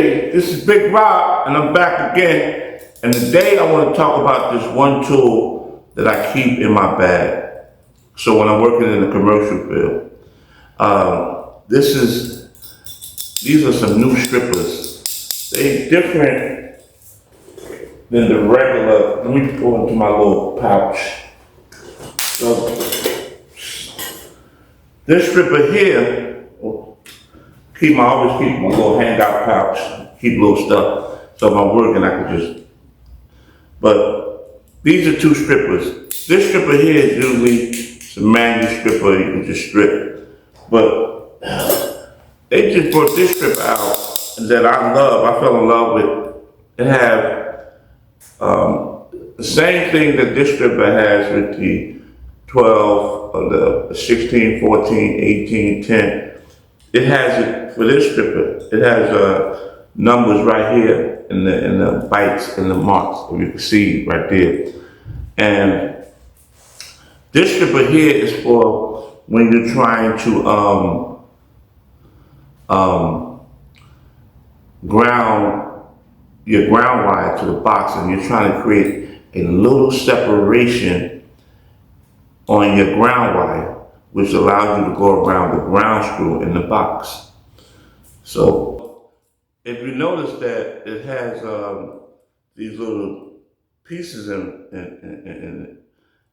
Hey, this is Big Rob, and I'm back again. And today I want to talk about this one tool that I keep in my bag. So when I'm working in the commercial field, these are some new strippers. They different than the regular. Let me go into my little pouch. So this stripper here, I always keep my little handout pouch, keep little stuff. So if I'm working, I can just. But these are two strippers. This stripper here is usually a manual stripper you can just strip. But they just brought this stripper out that I love. I fell in love with. It has the same thing that this stripper has with the 12, or the 16, 14, 18, 10. It has it for this stripper. It has numbers right here in the bites and the marks. If you can see right there. And this stripper here is for when you're trying to ground your ground wire to the box, and you're trying to create a little separation on your ground wire, which allows you to go around the ground screw in the box. So if you notice that it has these little pieces in it,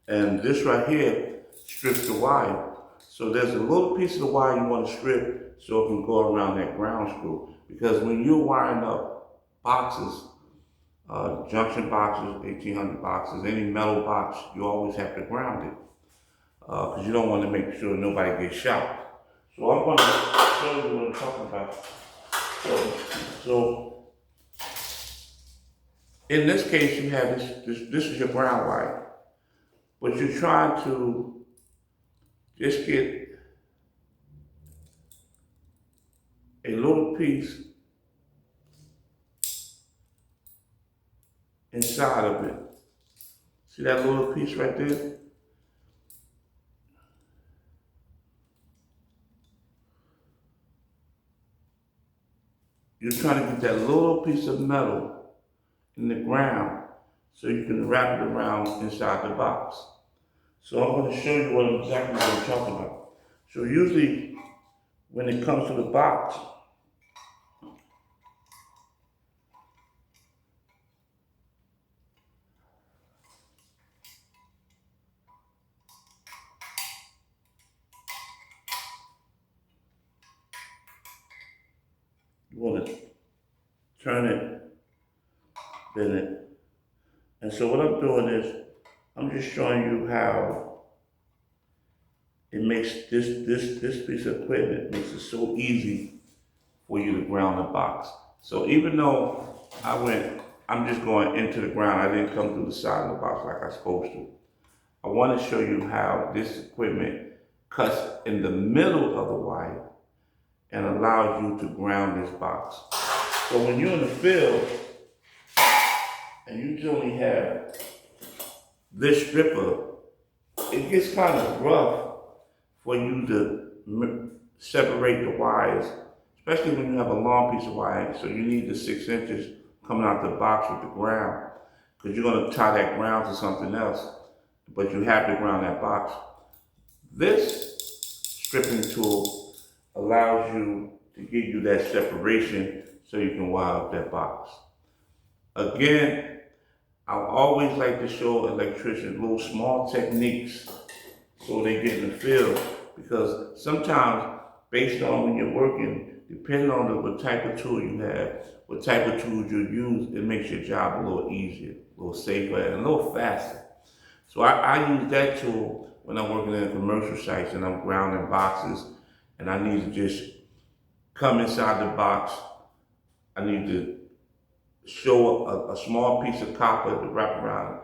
and this right here strips the wire. So there's a little piece of the wire you want to strip so it can go around that ground screw. Because when you're wiring up boxes, junction boxes, 1800 boxes, any metal box, you always have to ground it. Because you don't want to make sure nobody gets shot. So I'm going to show you what I'm talking about. So in this case, you have this is your ground wire, but you're trying to just get a little piece inside of it. See that little piece right there? You're trying to get that little piece of metal in the ground so you can wrap it around inside the box. So I'm going to show you exactly what I'm talking about. So usually when it comes to the box, you want to turn it, bend it. And so what I'm doing is, I'm just showing you how it makes this piece of equipment makes it so easy for you to ground the box. So even though I'm just going into the ground, I didn't come through the side of the box like I'm supposed to. I want to show you how this equipment cuts in the middle of the wire and allows you to ground this box. So when you're in the field and you just only have this stripper, it gets kind of rough for you to separate the wires, especially when you have a long piece of wire. So you need the 6 inches coming out the box with the ground, because you're going to tie that ground to something else, but you have to ground that box. This stripping tool allows you to give you that separation so you can wire up that box. Again, I always like to show electricians little small techniques so they get in the field, because sometimes based on when you're working, depending on what type of tool you have, what type of tools you use, it makes your job a little easier, a little safer, and a little faster. So I use that tool when I'm working in commercial sites and I'm grounding boxes, and I need to just come inside the box. I need to show a small piece of copper to wrap around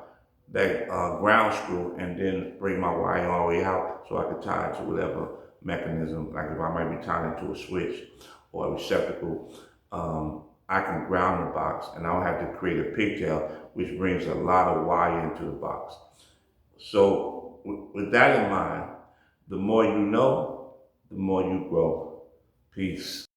that ground screw, and then bring my wire all the way out so I can tie it to whatever mechanism. Like if I might be tying it to a switch or a receptacle, I can ground the box and I don't have to create a pigtail, which brings a lot of wire into the box. So with that in mind, the more you know, the more you grow. Peace.